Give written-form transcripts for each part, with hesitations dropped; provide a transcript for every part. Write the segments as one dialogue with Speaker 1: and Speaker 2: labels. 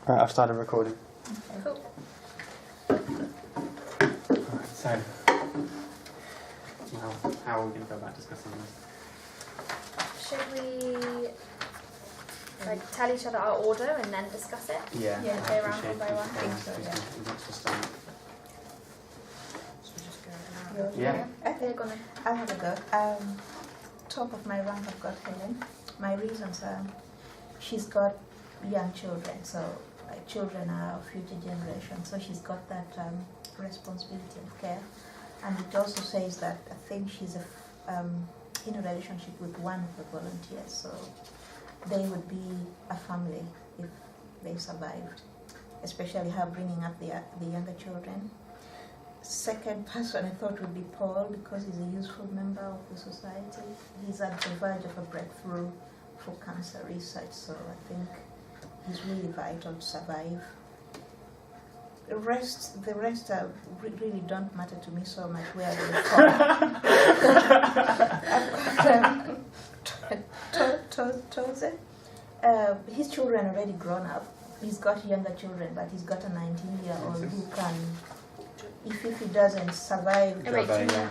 Speaker 1: Right, I've started recording.
Speaker 2: Cool.
Speaker 1: Alright, so, well, how are we going to go about discussing this?
Speaker 2: Should we tell each other our order and then discuss it?
Speaker 1: Yeah,
Speaker 2: Yeah,
Speaker 1: I
Speaker 2: go around
Speaker 1: appreciate
Speaker 2: one by one.
Speaker 1: it.
Speaker 2: I think so,
Speaker 1: Who
Speaker 2: yeah.
Speaker 1: wants to start?
Speaker 2: Should we just go around?
Speaker 1: Yeah.
Speaker 2: Okay, go on then.
Speaker 3: I'll have a go. Top of my rank, I've got Helin. My reasons are she's got young children, so children are our future generation, so she's got that responsibility of care. And it also says that I think she's in a relationship with one of the volunteers, so they would be a family if they survived, especially her bringing up the younger children. Second person I thought would be Paul, because he's a useful member of the society. He's at the verge of a breakthrough for cancer research, so I think he's really vital to survive. The rest really don't matter to me so much where they fall. I've got Toze. His children are already grown up. He's got younger children, but he's got a 19-year-old who can, if he doesn't survive.
Speaker 1: Job, yeah.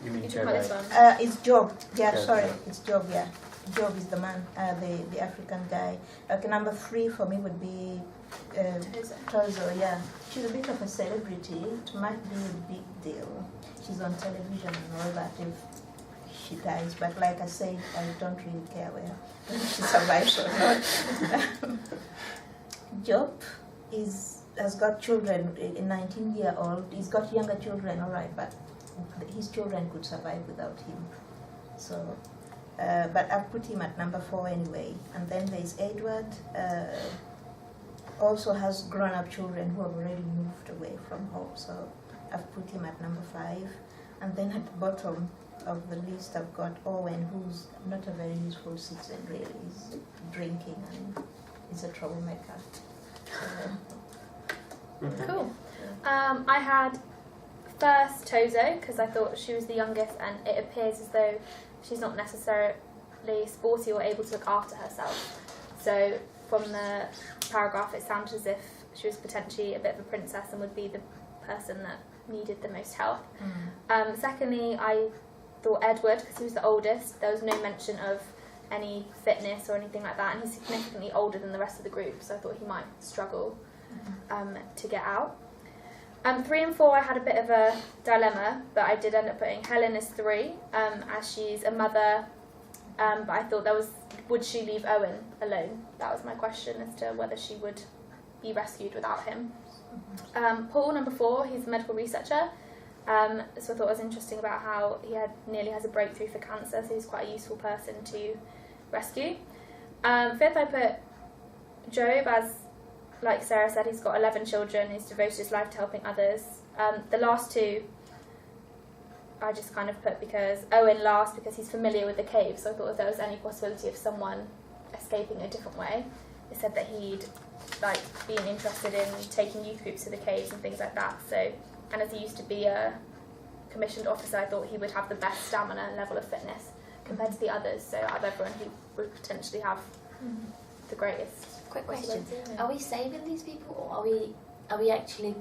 Speaker 1: You mean
Speaker 2: You
Speaker 1: Job?
Speaker 2: talk about this one?
Speaker 3: It's Job. Yeah,
Speaker 1: Job,
Speaker 3: sorry,
Speaker 1: yeah.
Speaker 3: it's Job. Yeah, Job is the man, the African guy. Okay, number 3 for me would be Tozo. Yeah, she's a bit of a celebrity. It might be a big deal. She's on television and all that if she dies. But like I said, I don't really care whether she survives or not. Job has got children. A 19-year-old. He's got younger children, all right, but his children could survive without him. So, but I've put him at number 4 anyway. And then there's Edward. Also has grown-up children who have already moved away from home. So I've put him at number 5. And then at the bottom of the list, I've got Owen, who's not a very useful citizen really. He's drinking and he's a troublemaker.
Speaker 2: Cool. I had first Tozo because I thought she was the youngest, and it appears as though she's not necessarily sporty or able to look after herself. So from the paragraph, it sounded as if she was potentially a bit of a princess and would be the person that needed the most help. Secondly, I thought Edward, because he was the oldest. There was no mention of any fitness or anything like that, and he's significantly older than the rest of the group, so I thought he might struggle to get out. 3 and 4, I had a bit of a dilemma, but I did end up putting Helin as 3, as she's a mother, but I thought would she leave Owen alone? That was my question as to whether she would be rescued without him. Paul, number 4, he's a medical researcher, so I thought it was interesting about how he nearly has a breakthrough for cancer, so he's quite a useful person to rescue. 5th, I put Job, as like Sarah said, he's got 11 children, he's devoted his life to helping others. The last 2 I just kind of put because Owen last because he's familiar with the cave, so I thought if there was any possibility of someone escaping a different way. It said that he'd been interested in taking youth groups to the caves and things like that, so, and as he used to be a commissioned officer, I thought he would have the best stamina and level of fitness compared to the others, so out of everyone he would potentially have the greatest.
Speaker 4: Quick question:
Speaker 2: possibility.
Speaker 4: are we saving these people, or are we actually,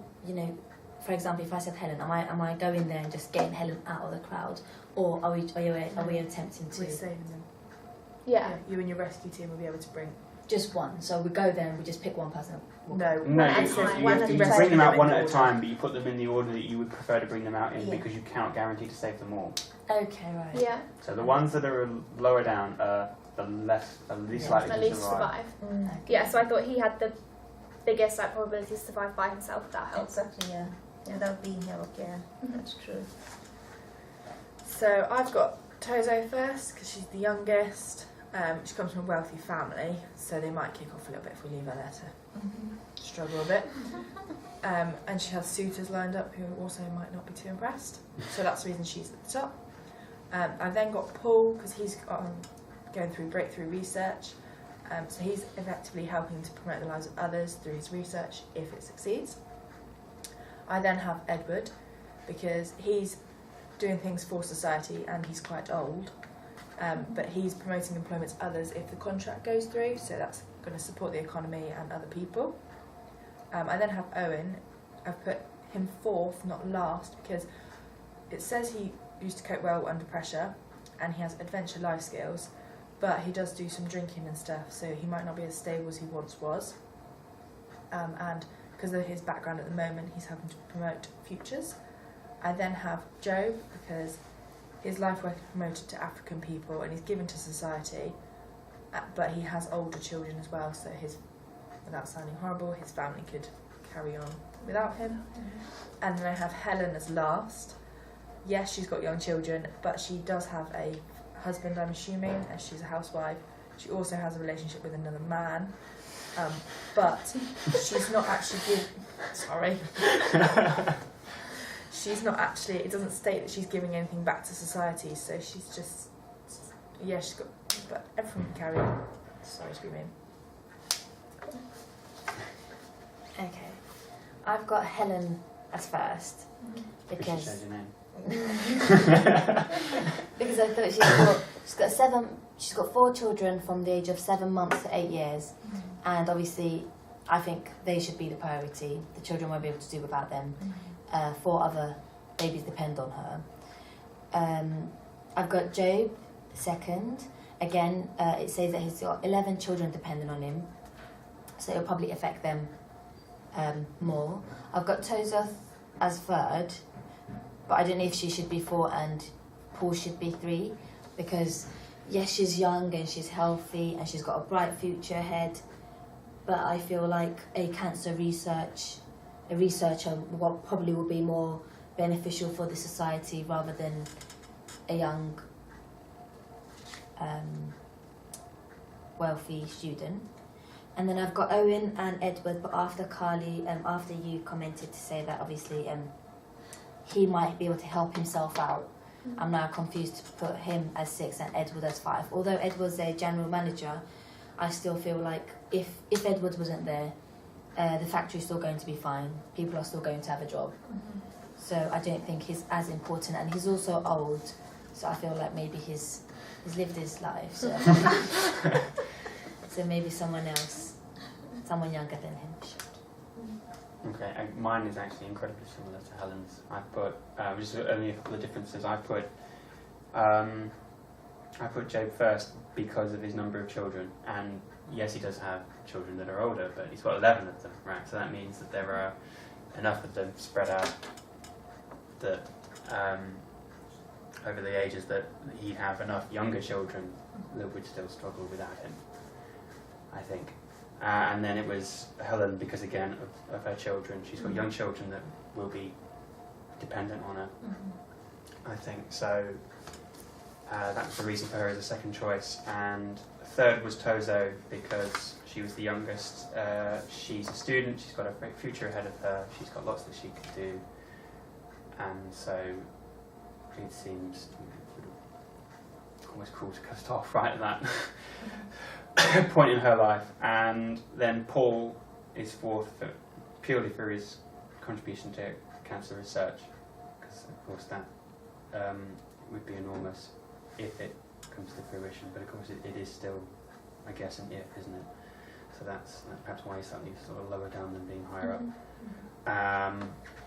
Speaker 4: for example, if I said Helen, am I going there and just getting Helen out of the crowd, or are we attempting to?
Speaker 5: We're saving them.
Speaker 2: Yeah.
Speaker 5: You and your rescue team will be able to bring
Speaker 4: Just one. So we go there and we just pick one person.
Speaker 1: No, you
Speaker 3: one
Speaker 1: have to
Speaker 3: at a
Speaker 1: bring them out
Speaker 5: time.
Speaker 1: one at a time, but you put them in the order that you would prefer to bring them out in,
Speaker 3: Yeah.
Speaker 1: because you cannot guarantee to save them all.
Speaker 4: Okay, right.
Speaker 2: Yeah,
Speaker 1: So the ones that are lower down are the least likely
Speaker 2: at
Speaker 1: to
Speaker 2: least
Speaker 1: survive.
Speaker 2: survive. Yeah, so I thought he had the biggest probability to survive by himself without help.
Speaker 3: Exactly, yeah. Without being helped, yeah. That's true.
Speaker 5: So I've got Tozo first because she's the youngest. She comes from a wealthy family, so they might kick off a little bit if we leave her there to struggle a bit. And she has suitors lined up who also might not be too impressed. So that's the reason she's at the top. I've then got Paul because he's going through breakthrough research. So he's effectively helping to promote the lives of others through his research if it succeeds. I then have Edward because he's doing things for society and he's quite old, but he's promoting employment to others if the contract goes through, so that's going to support the economy and other people. I then have Owen. I've put him fourth, not last, because it says he used to cope well under pressure and he has adventure life skills, but he does do some drinking and stuff, so he might not be as stable as he once was. And because of his background at the moment, he's having to promote futures. I then have Job, because his life work is promoted to African people and he's given to society, but he has older children as well, so without sounding horrible, his family could carry on without him. And then I have Helen as last. Yes, she's got young children, but she does have a husband, I'm assuming, as she's a housewife. She also has a relationship with another man, but she's not actually she's not actually, it doesn't state that she's giving anything back to society, so she's just, yeah, she's got, but everything can carry on. Sorry to be mean.
Speaker 4: Okay. I've got Helen as first because because I thought she's got 4 children from the age of 7 months to 8 years, and obviously I think they should be the priority. The children won't be able to do without them. 4 other babies depend on her. I've got Job second. Again, it says that he's got 11 children depending on him, so it'll probably affect them more. I've got Toza as third, but I don't know if she should be 4 and Paul should be 3, because yes, she's young and she's healthy and she's got a bright future ahead, but I feel like a cancer researcher probably will be more beneficial for the society rather than a young wealthy student. And then I've got Owen and Edward, but after Carly, after you commented to say that obviously he might be able to help himself out, I'm now confused to put him as 6 and Edward as 5. Although Edward's a general manager, I still feel like if Edward wasn't there, the factory's still going to be fine. People are still going to have a job. So I don't think he's as important, and he's also old, so I feel like maybe he's lived his life. So, so maybe someone else, someone younger than him should.
Speaker 1: Okay, mine is actually incredibly similar to Helen's. I've put just only a couple of differences. I put Job first because of his number of children, and yes, he does have children that are older, but he's got 11 of them, right? So that means that there are enough of them spread out that over the ages that he'd have enough younger children that would still struggle without him, I think. And then it was Helen because, again, of her children. She's got young children that will be dependent on her, I think. So that was the reason for her as a second choice. And third was Tozo because she was the youngest. She's a student. She's got a great future ahead of her. She's got lots that she could do. And so it seems almost cruel to cut it off right at that point in her life. And then Paul is fourth purely for his contribution to cancer research, because of course that would be enormous if it comes to fruition, but of course it is still, I guess, an if, isn't it? So that's perhaps why he's slightly sort of lower down than being higher up.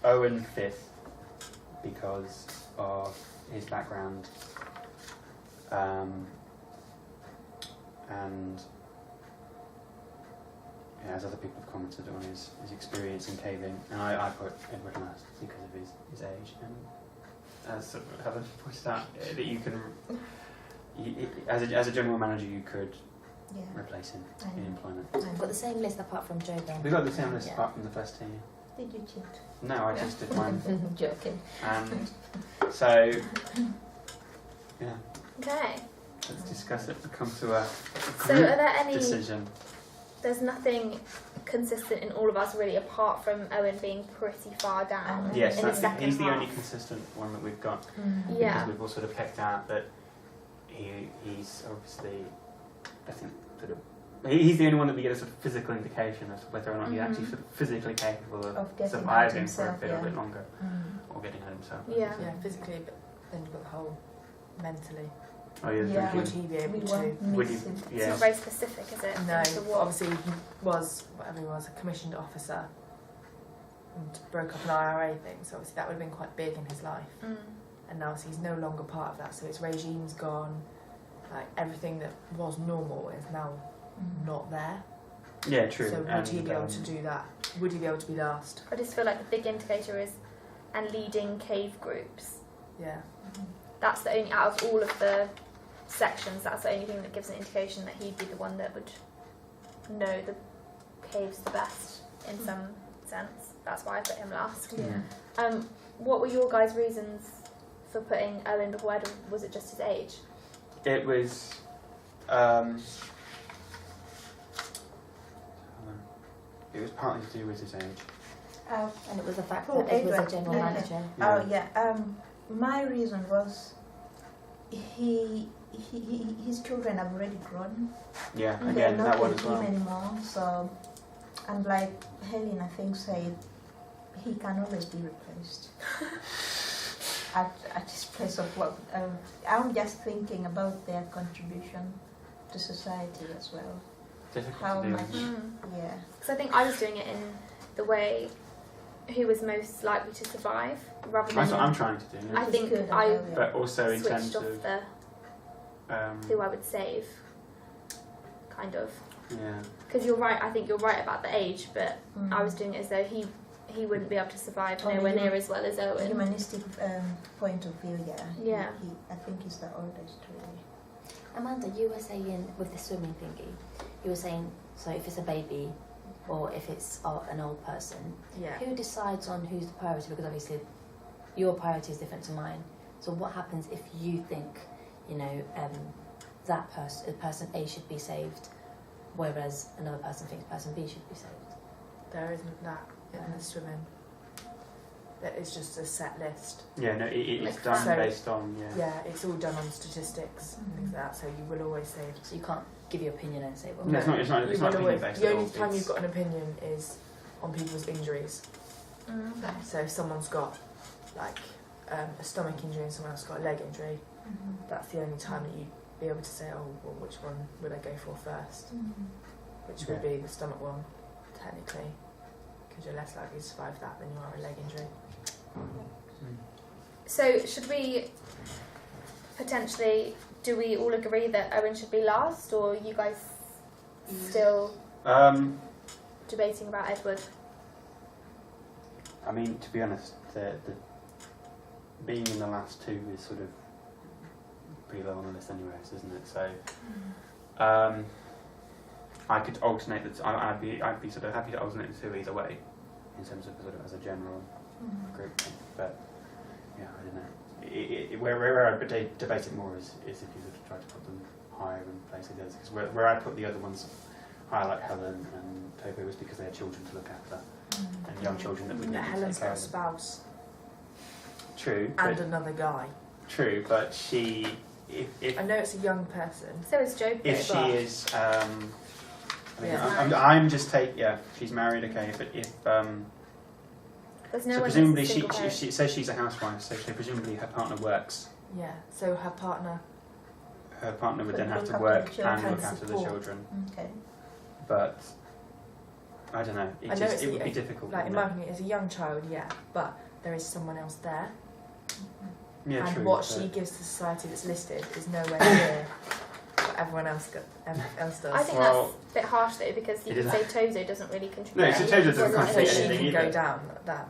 Speaker 1: Owen fifth because of his background, and as other people have commented on his experience in caving, and I put Edward last because of his age, and as Helen pointed out, that you can, as a general manager, you could replace him in employment.
Speaker 4: We've got the same list apart from Joe then.
Speaker 1: We've got the same list apart from the first team.
Speaker 3: Did you cheat?
Speaker 1: No, I just did mine.
Speaker 3: Joking.
Speaker 1: And so, yeah.
Speaker 2: Okay.
Speaker 1: Let's discuss it. Come to a
Speaker 2: So, are there any?
Speaker 1: decision.
Speaker 2: There's nothing consistent in all of us really, apart from Owen being pretty far down.
Speaker 1: Yes,
Speaker 2: in the second
Speaker 1: he's the
Speaker 2: half.
Speaker 1: only consistent one that we've got.
Speaker 2: Yeah.
Speaker 1: Because we've all sort of kept out that he's obviously, I think, sort of. He's the only one that we get a sort of physical indication of whether or not he's actually sort of physically capable of surviving for a bit longer, or getting out himself.
Speaker 2: Yeah.
Speaker 5: Yeah, physically, but then you've got the whole mentally.
Speaker 1: Oh, yeah.
Speaker 3: Yeah.
Speaker 5: Would he be able
Speaker 3: We
Speaker 5: to?
Speaker 3: want
Speaker 1: Would he?
Speaker 3: mix it.
Speaker 2: It's
Speaker 1: Yeah.
Speaker 2: not very specific, is it?
Speaker 5: No,
Speaker 2: As to what-
Speaker 5: obviously he was, whatever he was, a commissioned officer and broke up an IRA thing, so obviously that would have been quite big in his life.
Speaker 2: Mm.
Speaker 5: And now he's no longer part of that, so his regime's gone, like everything that was normal is now not there.
Speaker 1: Yeah, true.
Speaker 5: So would he be able to do that? Would he be able to be last?
Speaker 2: I just feel like the big indicator is and leading cave groups.
Speaker 5: Yeah.
Speaker 2: That's the only, out of all of the sections, that's the only thing that gives an indication that he'd be the one that would know the caves the best in some sense. That's why I put him last.
Speaker 1: Yeah.
Speaker 2: What were your guys' reasons for putting Owen before Edward? Was it just his age?
Speaker 1: It was. It was partly to do with his age.
Speaker 4: And it was the fact
Speaker 3: Oh,
Speaker 4: that Ed was a
Speaker 3: Edward,
Speaker 4: general
Speaker 3: yeah.
Speaker 4: manager.
Speaker 3: Oh yeah. My reason was his children have already grown.
Speaker 1: Yeah,
Speaker 2: They're
Speaker 3: They're
Speaker 1: again,
Speaker 3: not
Speaker 1: that one
Speaker 3: with
Speaker 1: as
Speaker 3: him
Speaker 1: well.
Speaker 3: anymore. So, and like Helin, I think said, he can always be replaced. at his place of work. I'm just thinking about their contribution to society as well.
Speaker 1: Difficult
Speaker 3: How
Speaker 1: to do.
Speaker 3: much? Yeah.
Speaker 2: Because I think I was doing it in the way who was most likely to survive, rather
Speaker 1: That's
Speaker 2: than.
Speaker 1: what I'm trying to do.
Speaker 2: I
Speaker 3: It's
Speaker 2: think
Speaker 3: good,
Speaker 2: I
Speaker 3: yeah.
Speaker 1: But also in
Speaker 2: switched
Speaker 1: terms
Speaker 2: off
Speaker 1: of.
Speaker 2: the who I would save, kind of.
Speaker 1: Yeah.
Speaker 2: Because you're right. I think you're right about the age, but
Speaker 3: Mm.
Speaker 2: I was doing it as though he wouldn't be able to survive
Speaker 3: On a
Speaker 2: nowhere
Speaker 3: human-
Speaker 2: near as well as Owen.
Speaker 3: Humanistic point of view, yeah.
Speaker 2: Yeah.
Speaker 3: I think he's the oldest, really.
Speaker 4: Amanda, you were saying with the swimming thingy, you were saying, so if it's a baby or if it's an old person,
Speaker 5: Yeah.
Speaker 4: who decides on who's the priority? Because obviously your priority is different to mine. So what happens if you think, that person A should be saved, whereas another person thinks person B should be saved?
Speaker 5: There isn't that in the swimming. That is just a set list.
Speaker 1: Yeah, no, it's
Speaker 2: Like
Speaker 1: done
Speaker 5: so-
Speaker 1: based on,
Speaker 5: Yeah, it's all done on statistics and things like that, so you will always save.
Speaker 4: So you can't give your opinion and say, well,
Speaker 1: No, it's not
Speaker 5: You
Speaker 1: opinion
Speaker 5: will always,
Speaker 1: based
Speaker 5: the
Speaker 1: at
Speaker 5: only
Speaker 1: all.
Speaker 5: time
Speaker 1: It's-
Speaker 5: you've got an opinion is on people's injuries.
Speaker 2: Okay.
Speaker 5: So if someone's got like a stomach injury and someone else got a leg injury, that's the only time that you'd be able to say, oh, well, which one would I go for first? Which would
Speaker 1: Yeah.
Speaker 5: be the stomach one, technically, because you're less likely to survive that than you are a leg injury.
Speaker 2: So should we potentially? Do we all agree that Owen should be last, or are you guys still debating about Edward?
Speaker 1: I mean, to be honest, the being in the last two is sort of pretty low on the list anyways, isn't it? So I could alternate the I'd be sort of happy to alternate the two either way, in terms of sort of as a general group thing. But yeah, I don't know. Where I debate it more is if you sort of try to put them higher in place of the others. Because where I put the other ones higher, like Helen and Toby, was because they had children to look after and young children that would need to
Speaker 5: Helen's
Speaker 1: take care
Speaker 5: got a
Speaker 1: of them.
Speaker 5: spouse
Speaker 1: True,
Speaker 5: and
Speaker 1: but
Speaker 5: another guy.
Speaker 1: true, but she, if
Speaker 5: I know it's a young person.
Speaker 2: So is Joe.
Speaker 1: if she
Speaker 5: but-
Speaker 1: is, I mean,
Speaker 5: Yeah.
Speaker 1: I'm just she's married, okay, but if
Speaker 2: There's no
Speaker 1: so
Speaker 2: one that's
Speaker 1: presumably
Speaker 2: a single parent.
Speaker 1: she says she's a housewife, so presumably her partner works.
Speaker 5: Yeah, so her partner.
Speaker 1: Her partner would
Speaker 3: Could
Speaker 1: then have
Speaker 3: look
Speaker 1: to
Speaker 3: after
Speaker 1: work
Speaker 3: the children
Speaker 1: and look
Speaker 5: and
Speaker 1: after the
Speaker 5: support.
Speaker 1: children.
Speaker 3: Okay.
Speaker 1: But I don't know.
Speaker 5: I know
Speaker 1: It would
Speaker 5: it's
Speaker 1: be difficult.
Speaker 5: Like in
Speaker 1: wouldn't
Speaker 5: my
Speaker 1: it?
Speaker 5: opinion, as a young child, yeah, but there is someone else there,
Speaker 1: Yeah,
Speaker 5: and
Speaker 1: true.
Speaker 5: what
Speaker 1: but-
Speaker 5: she gives to society that's listed is nowhere near what everyone else does.
Speaker 2: I think
Speaker 1: Well,
Speaker 2: that's a bit harsh though, because you
Speaker 1: it
Speaker 2: could say
Speaker 1: is-
Speaker 2: Tozo doesn't really contribute.
Speaker 1: No, so Tozo doesn't
Speaker 5: So
Speaker 1: contribute
Speaker 5: she
Speaker 1: anything
Speaker 5: can
Speaker 1: either.
Speaker 5: go down that.
Speaker 2: But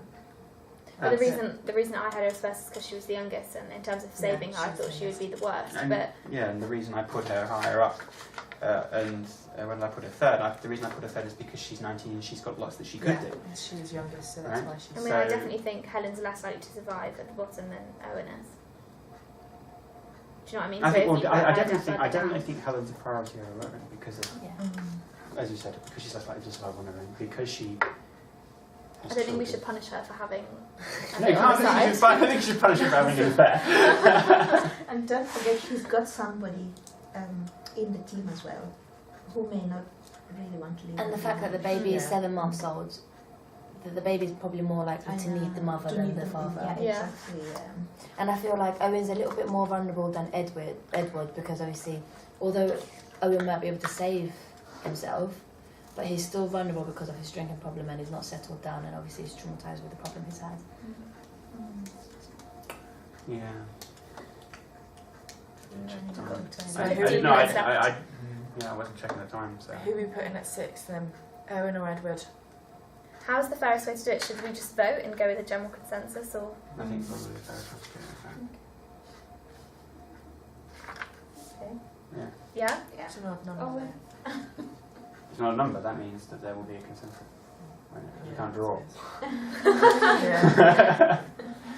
Speaker 1: That's-
Speaker 2: the reason I had her as first is because she was the youngest, and in terms of saving her, I
Speaker 5: she's
Speaker 2: thought
Speaker 5: the
Speaker 2: she would be the worst.
Speaker 1: And,
Speaker 2: But
Speaker 1: yeah, and the reason I put her higher up, and when did I put her third? The reason I put her third is because she's 19 and she's got lots that she could do.
Speaker 5: And she was youngest, so that's
Speaker 1: Right.
Speaker 5: why she's.
Speaker 2: I mean, I
Speaker 1: So-
Speaker 2: definitely think Helen's less likely to survive at the bottom than Owen is. Do you know what I mean?
Speaker 1: I
Speaker 2: So
Speaker 1: think.
Speaker 2: if
Speaker 1: Well,
Speaker 2: you put
Speaker 1: I
Speaker 2: her
Speaker 1: definitely
Speaker 2: down
Speaker 1: think. I
Speaker 2: further
Speaker 1: definitely
Speaker 2: down-
Speaker 1: think Helen's a priority over Owen because of,
Speaker 4: Yeah.
Speaker 1: as you said, because she's less likely to survive on her own. Because she.
Speaker 2: I don't think we should punish her for having.
Speaker 1: No, you can't. I don't think you should punish her for having an affair.
Speaker 3: And don't forget, she's got somebody in the team as well, who may not really want to leave.
Speaker 4: And the
Speaker 3: her
Speaker 4: fact that the
Speaker 3: behind.
Speaker 4: baby is
Speaker 5: Yeah.
Speaker 4: 7 months old, that the baby's probably more likely to need the mother than the father.
Speaker 3: Yeah,
Speaker 2: Yeah.
Speaker 3: exactly.
Speaker 4: And I feel like Owen's a little bit more vulnerable than Edward, because obviously, although Owen might be able to save himself, but he's still vulnerable because of his drinking problem, and he's not settled down, and obviously he's traumatised with the problem he's had.
Speaker 1: Yeah. I wasn't checking the time, so.
Speaker 5: Who are we putting at 6 then? Owen or Edward?
Speaker 2: How's the fairest way to do it? Should we just vote and go with a general consensus, or?
Speaker 1: I think probably the first one's good. Yeah.
Speaker 2: Yeah?
Speaker 5: It's an odd number.
Speaker 2: Owen.
Speaker 1: It's not a number, that means that there will be a consensus. You can't draw.
Speaker 5: Yeah.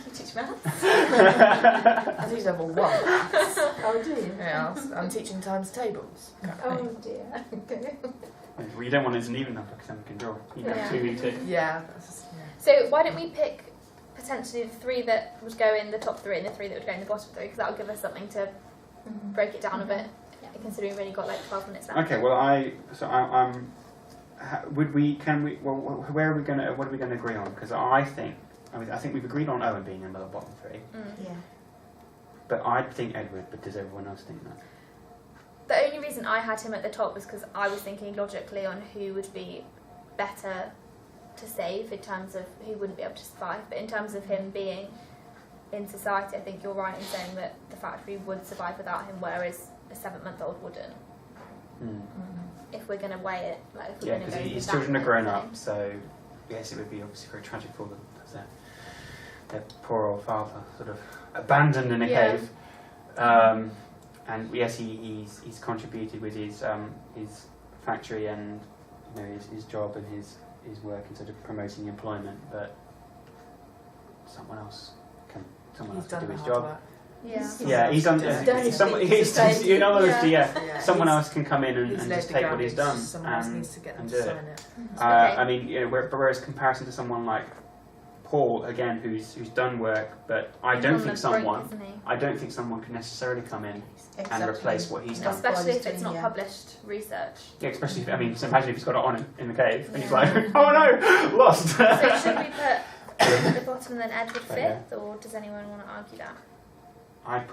Speaker 2: You teach maths?
Speaker 5: I teach level 1.
Speaker 3: Oh, do you?
Speaker 5: Yeah, I'm teaching times tables.
Speaker 3: Oh dear. Okay.
Speaker 1: Well, you don't want it as an even number because then we can draw. You know,
Speaker 2: Yeah.
Speaker 1: 2v2.
Speaker 5: Yeah. That's, yeah.
Speaker 2: So why don't we pick potentially the 3 that would go in the top 3 and the 3 that would go in the bottom 3, because that will give us something to break it down a bit, considering we've only got like 12 minutes left.
Speaker 1: Okay, well, where are we going to, what are we going to agree on? Because I think we've agreed on Owen being in the bottom 3,
Speaker 3: Yeah.
Speaker 1: but I think Edward, but does everyone else think that?
Speaker 2: The only reason I had him at the top was because I was thinking logically on who would be better to save in terms of who wouldn't be able to survive, but in terms of him being in society, I think you're right in saying that the factory would survive without him, whereas a 7-month-old wouldn't. If we're going to weigh it, like if we're
Speaker 1: Yeah,
Speaker 2: going to
Speaker 1: because
Speaker 2: go
Speaker 1: his
Speaker 2: with
Speaker 1: children
Speaker 2: that
Speaker 1: are grown
Speaker 2: kind of
Speaker 1: up, so yes, it would be obviously very tragic for them. Because their poor old father sort of abandoned in a
Speaker 2: Yeah.
Speaker 1: cave. And yes, he's contributed with his factory and his job and his work in sort of promoting employment, but someone else can
Speaker 5: He's
Speaker 1: do
Speaker 5: done the
Speaker 1: his
Speaker 5: hard
Speaker 1: job.
Speaker 5: work.
Speaker 2: Yeah.
Speaker 1: Yeah, he's done.
Speaker 3: He's done his
Speaker 1: Someone,
Speaker 3: bit.
Speaker 1: he's, in all honesty,
Speaker 5: Yeah,
Speaker 1: someone
Speaker 5: he's-
Speaker 1: else can come in and
Speaker 5: He's laid
Speaker 1: just
Speaker 5: the
Speaker 1: take what he's done
Speaker 5: groundwork, someone else
Speaker 1: and,
Speaker 5: needs to get them
Speaker 1: and
Speaker 5: to
Speaker 1: do
Speaker 5: sign
Speaker 1: it.
Speaker 5: it.
Speaker 2: Okay.
Speaker 1: I mean, whereas comparison to someone like Paul, again, who's done work, but I
Speaker 2: He's
Speaker 1: don't
Speaker 2: on
Speaker 1: think
Speaker 2: the
Speaker 1: someone,
Speaker 2: brink, isn't he?
Speaker 1: I don't think someone can necessarily come in and
Speaker 3: Exactly.
Speaker 1: replace what he's done.
Speaker 2: Especially if it's
Speaker 3: doing,
Speaker 2: not
Speaker 3: yeah.
Speaker 2: published research.
Speaker 1: Yeah, especially if, I mean, so imagine if he's got it on in the cave and he's
Speaker 2: Yeah.
Speaker 1: like, oh no, lost.
Speaker 2: So should we put at the bottom and then Edward
Speaker 1: Yeah.
Speaker 2: 5th, or does anyone want to argue that?
Speaker 1: I
Speaker 3: think-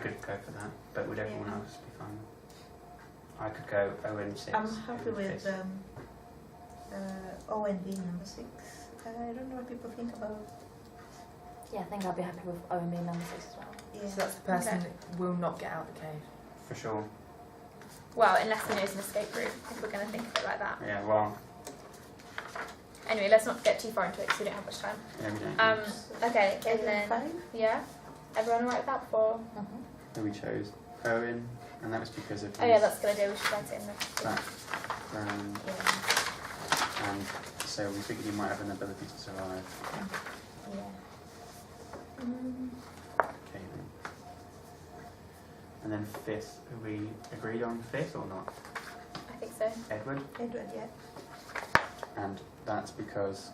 Speaker 1: could go for that, but would everyone
Speaker 3: Yeah.
Speaker 1: else be fine? I could go Owen 6.
Speaker 3: I'm happy
Speaker 1: Owen
Speaker 3: with
Speaker 1: 5th.
Speaker 3: Owen being number 6. I don't know what people think about.
Speaker 4: Yeah, I think I'll be happy with Owen being number 6 as well.
Speaker 3: Yeah.
Speaker 5: So that's the person
Speaker 2: Okay.
Speaker 5: that will not get out the cave.
Speaker 1: For sure.
Speaker 2: Well, unless he knows an escape route, if we're going to think of it like that.
Speaker 1: Yeah, well,
Speaker 2: Anyway, let's not get too far into it because we don't have much time.
Speaker 1: yeah, we don't.
Speaker 2: Okay, and
Speaker 3: Edward
Speaker 2: then
Speaker 3: 5.
Speaker 2: yeah, everyone alright with that before?
Speaker 1: So we chose Owen, and that was because of his
Speaker 2: Oh yeah, that's a good idea. We should write it in the.
Speaker 1: background,
Speaker 3: Yeah.
Speaker 1: and so we figured he might have an ability to survive.
Speaker 3: Yeah.
Speaker 1: Okay then. And then 5th, are we agreed on 5th or not?
Speaker 2: I think so.
Speaker 1: Edward,
Speaker 3: Edward, yeah.
Speaker 1: and that's because.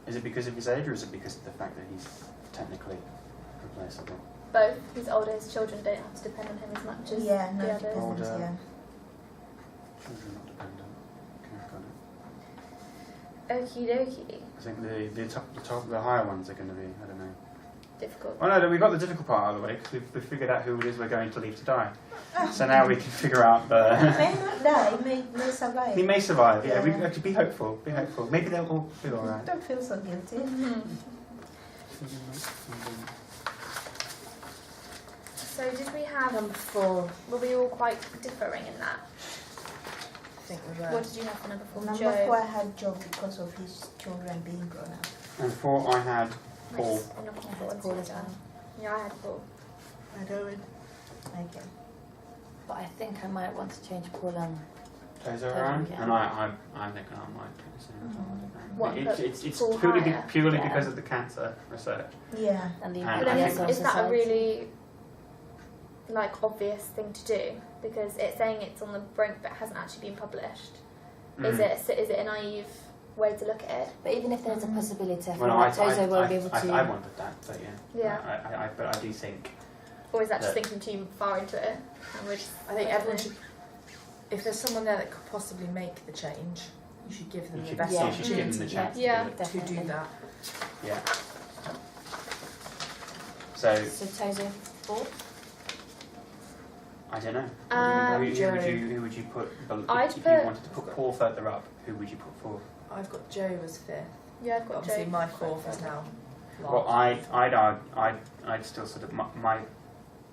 Speaker 1: Is it because of his age, or is it because of the fact that he's technically replaceable?
Speaker 2: Both. He's older. His children don't have to depend on him as much as
Speaker 3: Yeah,
Speaker 2: the
Speaker 3: no
Speaker 2: others.
Speaker 3: dependence,
Speaker 1: Older.
Speaker 3: yeah.
Speaker 1: Children not dependent. Okay, got it.
Speaker 2: Okie dokie.
Speaker 1: I think the higher ones are going to be, I don't know.
Speaker 2: Difficult.
Speaker 1: Oh no, we got the difficult part out of the way because we've figured out who it is we're going to leave to die. So now we can figure out the.
Speaker 3: May not die, may survive.
Speaker 1: He may survive. Yeah, we
Speaker 3: Yeah.
Speaker 1: have to be hopeful. Be hopeful. Maybe they'll all feel alright.
Speaker 3: Don't feel so guilty.
Speaker 2: So did we have?
Speaker 5: Number 4,
Speaker 2: Were we all quite differing in that?
Speaker 5: I think we
Speaker 2: What
Speaker 5: were.
Speaker 2: did you have for number 4?
Speaker 3: Number
Speaker 2: Joe.
Speaker 3: 4 I had Joe because of his children being grown up.
Speaker 1: And 4, I had Paul.
Speaker 2: Nice. I'm looking
Speaker 4: Yeah,
Speaker 2: forward
Speaker 4: it's Paul
Speaker 2: to
Speaker 4: as
Speaker 2: it.
Speaker 4: well.
Speaker 2: Yeah, I had Paul.
Speaker 3: I don't. Okay.
Speaker 4: But I think I might want to change Paul and
Speaker 1: Those
Speaker 4: Totally,
Speaker 1: are around,
Speaker 4: yeah.
Speaker 1: and I think I might do the same. as well.
Speaker 2: What,
Speaker 1: It's
Speaker 2: Paul
Speaker 1: purely
Speaker 2: higher?
Speaker 1: purely
Speaker 4: Yeah.
Speaker 1: because of the cancer research.
Speaker 3: Yeah.
Speaker 4: and the
Speaker 1: And
Speaker 2: But
Speaker 1: I
Speaker 2: then
Speaker 1: think-
Speaker 2: is that a really obvious thing to do? Because it's saying it's on the brink but hasn't actually been published. Is it a naive way to look at it?
Speaker 4: But even if there's a possibility, I feel
Speaker 1: Well,
Speaker 4: like Tozo won't be able to.
Speaker 1: I wanted that, but yeah.
Speaker 2: Yeah.
Speaker 1: But I do think.
Speaker 2: Or is that just
Speaker 1: That-
Speaker 2: thinking too far into it? And we're just,
Speaker 5: I think everyone should. If there's someone there that could possibly make the change, You should give them
Speaker 1: You
Speaker 5: the
Speaker 1: should,
Speaker 5: best
Speaker 1: you should
Speaker 5: opportunity
Speaker 1: give them the chance
Speaker 2: Yeah.
Speaker 1: to do it.
Speaker 5: to do
Speaker 4: Definitely.
Speaker 5: that.
Speaker 1: Yeah. So,
Speaker 4: So Tozo 4.
Speaker 1: I don't know. Who would you put?
Speaker 2: I'd
Speaker 1: if you
Speaker 2: put-
Speaker 1: wanted to put Paul further up, who would you put fourth?
Speaker 5: I've got Joe as 5th.
Speaker 2: Yeah, I've got
Speaker 5: Obviously,
Speaker 2: Joe.
Speaker 5: my 4th is now.
Speaker 1: Well,
Speaker 5: Lars.
Speaker 1: I'd still sort of my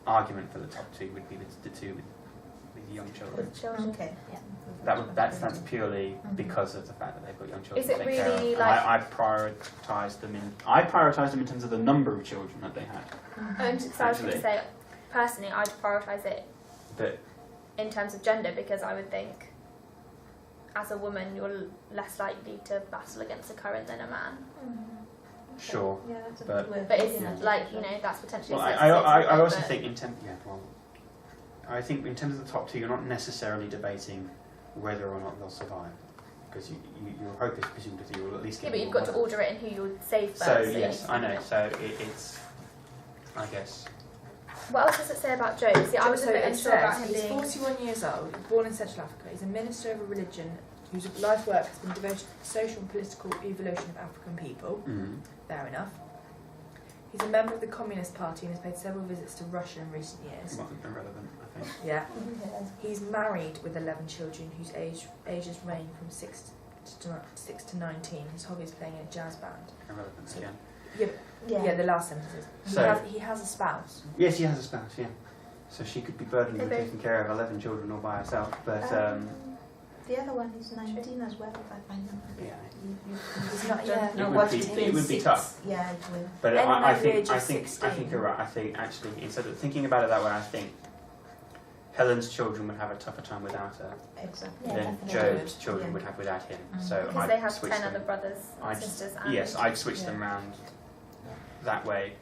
Speaker 1: argument for the top two would be the two with young children.
Speaker 2: With children.
Speaker 3: Okay.
Speaker 4: Yeah.
Speaker 1: That's purely because of the fact that they've got young children
Speaker 2: Is it
Speaker 1: to take care of.
Speaker 2: really
Speaker 1: And
Speaker 2: like-
Speaker 1: I prioritised them in terms of the number of children that they had.
Speaker 2: So I was going to
Speaker 1: Actually.
Speaker 2: say, personally, I'd prioritise it
Speaker 1: But
Speaker 2: in terms of gender because I would think, as a woman, you're less likely to battle against a current than a man.
Speaker 1: sure.
Speaker 3: Yeah, that's a
Speaker 1: But-
Speaker 3: good way of
Speaker 2: But
Speaker 3: putting
Speaker 2: it's
Speaker 3: it.
Speaker 2: like, you know, that's potentially
Speaker 1: Well,
Speaker 2: a
Speaker 1: I
Speaker 2: sensitive
Speaker 1: also
Speaker 2: but-
Speaker 1: think I think in terms of the top two, you're not necessarily debating whether or not they'll survive, because your hope is presumed that you will at least
Speaker 2: Yeah,
Speaker 1: get
Speaker 2: but
Speaker 1: them
Speaker 2: you've
Speaker 1: all
Speaker 2: got to
Speaker 1: one.
Speaker 2: order it in who you'll save first.
Speaker 1: So
Speaker 2: you
Speaker 1: yes,
Speaker 2: need to
Speaker 1: I
Speaker 2: do
Speaker 1: know.
Speaker 2: it.
Speaker 1: So it's, I guess.
Speaker 2: What else does it say about Joe? See, I was a bit
Speaker 5: it
Speaker 2: unsure about
Speaker 5: says
Speaker 2: him
Speaker 5: he's
Speaker 2: being...
Speaker 5: 41 years old, born in Central Africa. He's a minister of a religion whose life work has been devoted to the social and political evolution of African people.
Speaker 1: Mm.
Speaker 5: Fair enough. He's a member of the Communist Party and has paid several visits to Russia in recent years.
Speaker 1: Well, irrelevant, I think.
Speaker 5: Yeah.
Speaker 3: Yeah.
Speaker 5: He's married with 11 children whose ages range from 6 to 19. His hobby is playing in a jazz band.
Speaker 1: Irrelevant
Speaker 5: So-
Speaker 1: again.
Speaker 5: Yeah, the last sentence is.
Speaker 1: So-
Speaker 5: He has a spouse.
Speaker 1: Yes, she has a spouse. Yeah. So she could be burdened with
Speaker 2: Okay.
Speaker 1: taking care of 11 children all by herself. But
Speaker 3: The other one is 19 as well, if I find them.
Speaker 1: yeah.
Speaker 5: He's not,
Speaker 3: don't
Speaker 5: yeah.
Speaker 3: know
Speaker 1: It would
Speaker 3: what
Speaker 1: be-
Speaker 3: it
Speaker 1: it
Speaker 3: is.
Speaker 1: would be tough.
Speaker 3: Yeah, it will.
Speaker 1: But
Speaker 5: Anyone
Speaker 1: I
Speaker 5: over the age
Speaker 1: think
Speaker 5: of 16.
Speaker 1: you're right. I think actually instead of thinking about it that way, I think Helen's children would have a tougher time without her
Speaker 3: Exactly.
Speaker 4: Yeah,
Speaker 1: than
Speaker 4: definitely.
Speaker 1: Joe's children
Speaker 3: Yeah.
Speaker 1: would have without him.
Speaker 3: Mm.
Speaker 1: So
Speaker 2: Because
Speaker 1: I'd
Speaker 2: they have
Speaker 1: switch
Speaker 2: 10
Speaker 1: them.
Speaker 2: other brothers and
Speaker 1: I'd-
Speaker 2: sisters. And
Speaker 1: Yes, I'd switch
Speaker 5: Yeah.
Speaker 1: them round that way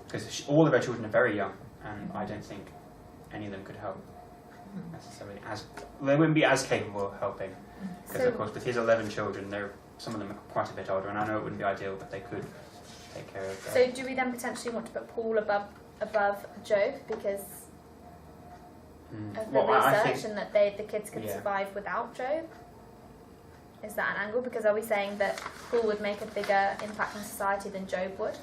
Speaker 1: because all of her children are very young, and I don't think any of them could help necessarily. They wouldn't be as capable of helping because,
Speaker 2: So-
Speaker 1: of course, with his 11 children, some of them are quite a bit older, and I know it wouldn't be ideal, but they could take care of.
Speaker 2: So do we then potentially want to put Paul above Joe because of the
Speaker 1: I
Speaker 2: research
Speaker 1: think
Speaker 2: and that the kids could
Speaker 1: Yeah.
Speaker 2: survive without Joe? Is that an angle? Because are we saying that Paul would make a bigger impact on society than Job would?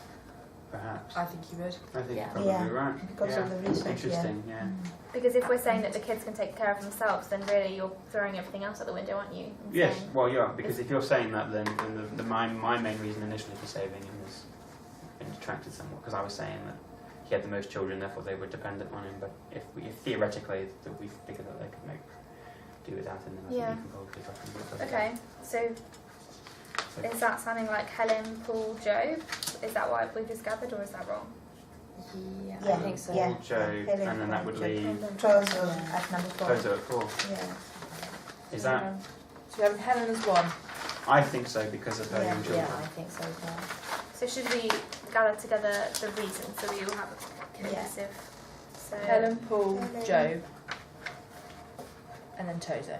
Speaker 1: perhaps.
Speaker 5: I think he would.
Speaker 1: I think
Speaker 4: Yeah.
Speaker 1: you're probably
Speaker 3: Yeah,
Speaker 1: right.
Speaker 3: because
Speaker 1: yeah.
Speaker 3: of the research,
Speaker 1: Interesting, yeah.
Speaker 2: Because if we're saying that the kids can take care of themselves, then really you're throwing everything else out the window, aren't you? And
Speaker 1: Yes,
Speaker 2: saying-
Speaker 1: well, yeah, because if you're saying that, then my main reason initially for saving him has been detracted somewhat, because I was saying that he had the most children, therefore they were dependent on him. But if theoretically that we figure that they could do without him, then I
Speaker 2: Yeah.
Speaker 1: think you can probably drop him because of
Speaker 2: Okay, so
Speaker 1: that.
Speaker 2: is that sounding like Helen, Paul, Job? Is that what we've just gathered, or is that wrong?
Speaker 4: Yeah,
Speaker 3: Yeah.
Speaker 4: I think so.
Speaker 3: Yeah.
Speaker 1: Joe,
Speaker 3: Helen,
Speaker 1: and then that would
Speaker 3: Joe.
Speaker 1: leave
Speaker 3: Trozo
Speaker 4: Yeah.
Speaker 3: at number 4.
Speaker 1: Tozo at 4.
Speaker 3: Yeah.
Speaker 1: Is that?
Speaker 5: So we have Helen as 1.
Speaker 1: I think so because of her
Speaker 3: Yeah,
Speaker 1: young children.
Speaker 4: Yeah, I think so as well.
Speaker 2: So should we gather together the reasons so we all have a cohesive? So
Speaker 5: Helen, Paul,
Speaker 3: Helen.
Speaker 5: Joe, and then Tozo.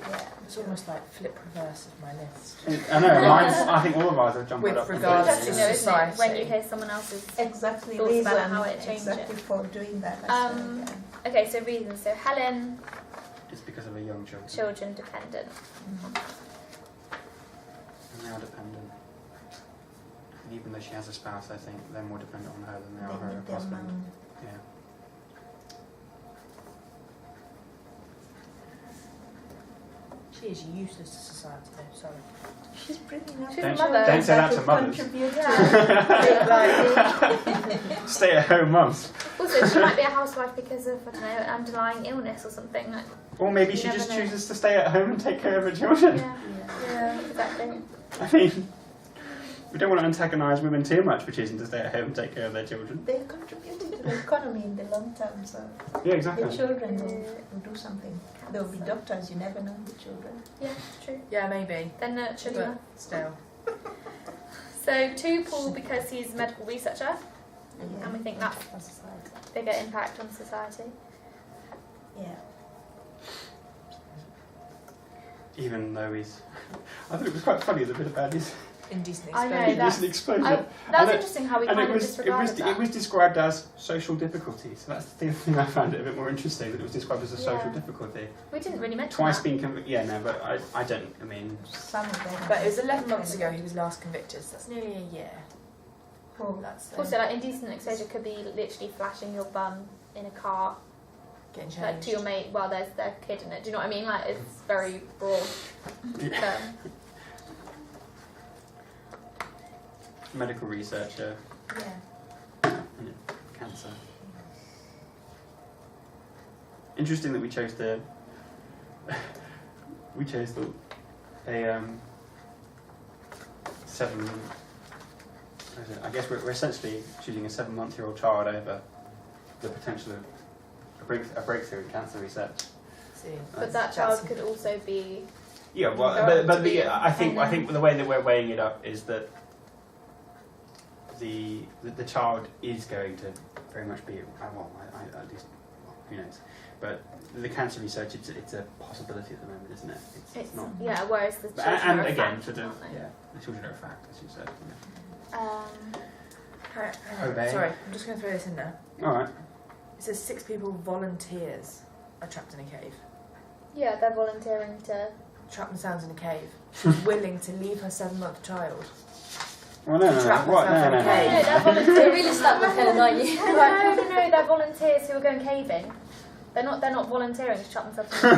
Speaker 3: Yeah.
Speaker 5: It's almost like flip reverse of my list.
Speaker 1: I know, I think all of ours have jumped
Speaker 5: With
Speaker 1: up.
Speaker 5: regards
Speaker 2: it's
Speaker 5: to
Speaker 2: interesting though, isn't it?
Speaker 5: society.
Speaker 2: When you hear someone else's.
Speaker 3: Exactly.
Speaker 2: Thoughts
Speaker 3: Reason
Speaker 2: about how it changes
Speaker 3: exactly
Speaker 2: it.
Speaker 3: for doing that. as
Speaker 2: Um,
Speaker 3: well,
Speaker 2: Okay, so reasons. So Helen,
Speaker 1: It's because of her young children.
Speaker 2: children dependent.
Speaker 3: yeah.
Speaker 1: And they are dependent. And even though she has a spouse, I think they're more dependent on her than they are
Speaker 3: They
Speaker 1: her
Speaker 3: need their
Speaker 1: husband.
Speaker 3: mum.
Speaker 1: Yeah.
Speaker 5: She is useless to society though, sorry.
Speaker 3: She's bringing up
Speaker 2: She's
Speaker 1: Don't-
Speaker 2: a mother.
Speaker 1: don't say that to
Speaker 3: will
Speaker 1: mothers.
Speaker 3: contribute
Speaker 2: Yeah.
Speaker 1: Stay at home mums.
Speaker 2: Also, she might be a housewife because of, I don't know, an underlying illness or something. Like,
Speaker 1: Or maybe
Speaker 2: You
Speaker 1: she
Speaker 2: never
Speaker 1: just
Speaker 2: know.
Speaker 1: chooses to stay at home and take care of her children.
Speaker 2: yeah, yeah, exactly.
Speaker 1: I mean, we don't want to antagonise women too much for choosing to stay at home and take care of their children.
Speaker 3: They're contributing to the economy in the long term, so
Speaker 1: Yeah,
Speaker 3: the
Speaker 1: exactly.
Speaker 3: children will do something. There will be doctors, you never know the children.
Speaker 2: Yeah, true.
Speaker 5: Yeah, maybe.
Speaker 2: They're nurtured
Speaker 5: But
Speaker 2: enough.
Speaker 5: still.
Speaker 2: So to Paul because he's a medical researcher,
Speaker 3: Yeah.
Speaker 2: and we think that's
Speaker 4: On society.
Speaker 2: bigger impact on society.
Speaker 3: Yeah.
Speaker 1: Even though he's... I thought it was quite funny, the bit about his
Speaker 5: indecent
Speaker 2: I
Speaker 5: exposure.
Speaker 2: know,
Speaker 1: Indecent exposure.
Speaker 2: That's
Speaker 1: And it-
Speaker 2: interesting how we
Speaker 1: And
Speaker 2: kind
Speaker 1: it
Speaker 2: of
Speaker 1: was
Speaker 2: disregarded that.
Speaker 1: it was described as social difficulty. So that's the thing I found it a bit more interesting, that it was described as a social
Speaker 2: Yeah.
Speaker 1: difficulty.
Speaker 2: We didn't really mention
Speaker 1: Twice
Speaker 2: that.
Speaker 1: being convicted. Yeah, no, but I don't. I mean,
Speaker 3: Some of them.
Speaker 5: But it was 11 months ago he was last convicted, so that's nearly a year.
Speaker 3: Oh,
Speaker 5: That's
Speaker 2: Also, like indecent exposure could be literally flashing your bum in a car,
Speaker 5: getting changed.
Speaker 2: like to your mate while there's their kid in it. Do you know what I mean? Like it's very broad term.
Speaker 1: medical researcher
Speaker 3: Yeah.
Speaker 1: and cancer. Interesting that we chose the a 7. What is it? I guess we're essentially choosing a 7-month-old child over the potential of a breakthrough in cancer research.
Speaker 5: See,
Speaker 2: But that child could also be.
Speaker 1: Yeah, well,
Speaker 2: Going
Speaker 1: but
Speaker 2: to be-
Speaker 1: I think the way that we're weighing it up is that the child is going to very much be I at least, who knows, but the cancer research, it's a possibility at the moment, isn't it? It's not.
Speaker 2: Yeah, whereas the children
Speaker 1: And
Speaker 2: are a
Speaker 1: again,
Speaker 2: fact,
Speaker 1: sort of,
Speaker 2: aren't they?
Speaker 1: yeah, the children are a fact, as you said.
Speaker 5: hang on.
Speaker 1: Obey.
Speaker 5: Sorry, I'm just going to throw this in there.
Speaker 1: Yeah. All right.
Speaker 5: It says 6 people, volunteers, are trapped in a cave.
Speaker 2: Yeah, they're volunteering to.
Speaker 5: Trapped themselves in a cave. She's willing to leave her 7-month child.
Speaker 1: Well, no.
Speaker 5: Trap
Speaker 1: What?
Speaker 5: myself
Speaker 1: No.
Speaker 5: in a
Speaker 2: No,
Speaker 5: cave.
Speaker 2: they're
Speaker 4: You're
Speaker 2: volunteers.
Speaker 4: really stuck with Helen, aren't you?
Speaker 2: No, they're volunteers who are going caving. They're not volunteering to trap themselves in a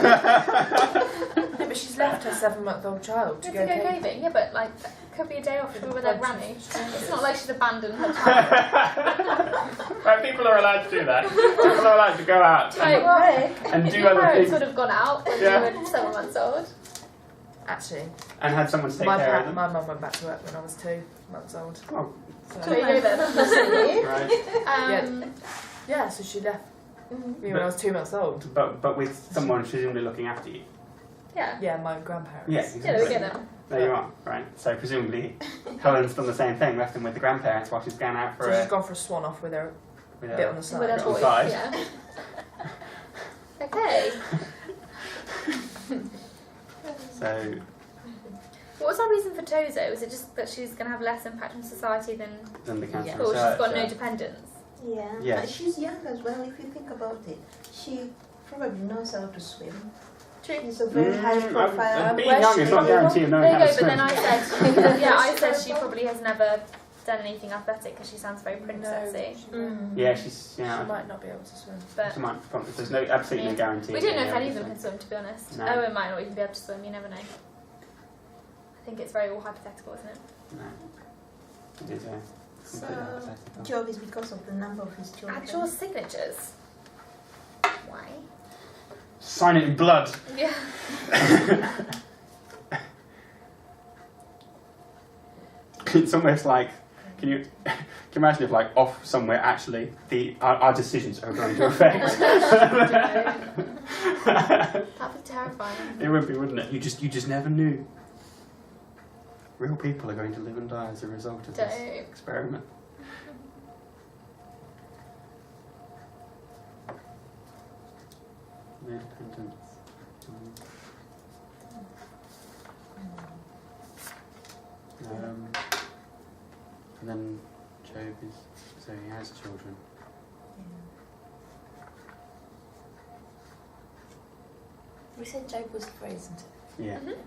Speaker 2: cave.
Speaker 5: No, but she's left her 7-month-old child to
Speaker 2: To
Speaker 5: go
Speaker 2: go
Speaker 5: caving.
Speaker 2: caving, yeah, but like that could be a day off with their granny. It's not like she's abandoned her child.
Speaker 1: Right, people are allowed to do that. People are allowed to go out
Speaker 2: Like,
Speaker 1: and
Speaker 2: if
Speaker 1: do
Speaker 2: your
Speaker 1: other
Speaker 2: parents
Speaker 1: things
Speaker 2: would have gone out when
Speaker 1: Yeah.
Speaker 2: you were 7 months old.
Speaker 5: Actually,
Speaker 1: and had someone to take
Speaker 5: my
Speaker 1: care of them.
Speaker 5: mum went back to work when I was 2 months old.
Speaker 1: Oh,
Speaker 5: So,
Speaker 2: There you go then.
Speaker 1: right.
Speaker 5: yeah, so she left me when I was 2 months old.
Speaker 1: But with someone presumably looking after you.
Speaker 2: Yeah.
Speaker 5: Yeah, my grandparents.
Speaker 1: Yeah,
Speaker 2: Yeah, there we
Speaker 1: exactly.
Speaker 2: go then.
Speaker 1: There you are, right? So presumably Helen's done the same thing, left them with the grandparents while she's gone out for
Speaker 5: So
Speaker 1: a
Speaker 5: she's gone for a swan off with her
Speaker 1: with
Speaker 5: bit
Speaker 1: a-
Speaker 5: on the side.
Speaker 2: With a
Speaker 1: Bit on the
Speaker 2: toy.
Speaker 1: side.
Speaker 2: Yeah. Okay.
Speaker 1: So
Speaker 2: What was our reason for Tozo? Was it just that she's going to have less impact on society than.
Speaker 1: then the cancer
Speaker 4: Yeah.
Speaker 2: Or she's
Speaker 1: research.
Speaker 2: got no dependence?
Speaker 3: Yeah.
Speaker 1: Yes.
Speaker 3: She's young as well, if you think about it. She probably knows how to swim.
Speaker 2: True.
Speaker 3: She's a very high profile.
Speaker 1: Being
Speaker 5: where's
Speaker 1: young
Speaker 5: she
Speaker 1: is not
Speaker 5: from?
Speaker 1: guaranteed knowing
Speaker 2: There you
Speaker 1: how
Speaker 2: go,
Speaker 1: to
Speaker 2: but then
Speaker 1: swim.
Speaker 2: I said, yeah, I said she probably has never done anything athletic because she sounds very
Speaker 5: No,
Speaker 2: princessy.
Speaker 5: she might-
Speaker 1: Yeah, she's
Speaker 5: She
Speaker 1: yeah.
Speaker 5: might not be able to swim.
Speaker 2: But
Speaker 1: She might, there's no absolutely no guarantee.
Speaker 2: we don't know
Speaker 1: that
Speaker 2: if
Speaker 1: they'll
Speaker 2: any of
Speaker 1: be
Speaker 2: them can swim, to be honest.
Speaker 1: No.
Speaker 2: Owen might not even be able to swim, you never know. I think it's very all hypothetical, isn't it?
Speaker 1: No. It is, yeah.
Speaker 3: So,
Speaker 1: Completely hypothetical.
Speaker 3: job is because of the number of his children.
Speaker 2: Actual signatures. Why?
Speaker 1: Sign it in blood.
Speaker 2: Yeah.
Speaker 1: It's almost like, can you imagine if like off somewhere actually our decisions are going to affect?
Speaker 2: That'd be terrifying.
Speaker 1: It would be, wouldn't it? You just never knew. Real people are going to live and die as a result of this
Speaker 2: Don't.
Speaker 1: experiment. No dependence. And then Job is, so he has children.
Speaker 4: We said Job was 3, isn't it?
Speaker 1: Yeah.
Speaker 2: Mhm.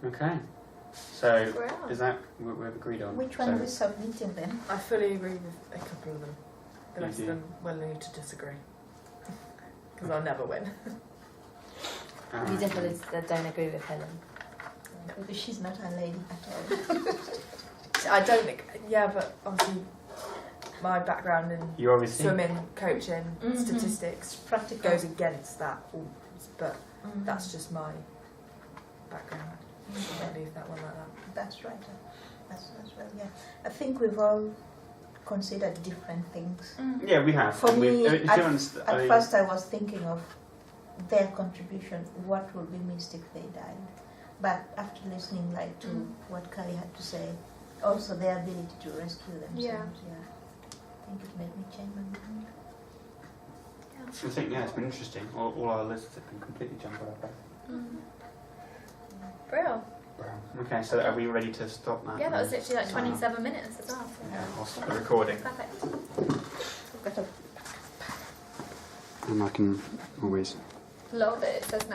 Speaker 1: Okay. So
Speaker 2: Wow.
Speaker 1: is that what we've agreed on?
Speaker 3: Which one
Speaker 1: so,
Speaker 3: are we submitting then?
Speaker 5: I fully agree with a couple of them. The
Speaker 1: You
Speaker 5: rest
Speaker 1: do.
Speaker 5: of them will need to disagree. Because I'll never win.
Speaker 4: You definitely don't agree with Helen.
Speaker 3: Because she's not a lady at all.
Speaker 5: I don't think. Yeah, but obviously, my background in
Speaker 1: You obviously.
Speaker 5: swimming, coaching,
Speaker 3: Mhm.
Speaker 5: statistics
Speaker 3: Practical.
Speaker 5: goes against that. But
Speaker 3: Mhm.
Speaker 5: that's just my background. So I'll leave that one like that.
Speaker 3: That's right. That's right, yeah. I think we've all considered different things.
Speaker 1: Yeah, we have.
Speaker 3: For
Speaker 1: And
Speaker 3: me,
Speaker 1: if you understand- I
Speaker 3: At
Speaker 1: mean,
Speaker 3: first I was thinking of their contribution, what would be missed if they died. But after listening to what Kali had to say, also their ability to rescue themselves.
Speaker 2: Yeah.
Speaker 3: I think it made me change my mind.
Speaker 1: I think, yeah, it's been interesting. All our lists have been completely jumbled up.
Speaker 2: Brilliant.
Speaker 1: Okay, so are we ready to stop that?
Speaker 2: Yeah, that was literally like
Speaker 1: Sign off?
Speaker 2: 27 minutes as well.
Speaker 1: Yeah, I'll stop the recording.
Speaker 2: Perfect.
Speaker 3: I've got a
Speaker 1: And I can always
Speaker 2: Love it. It says now.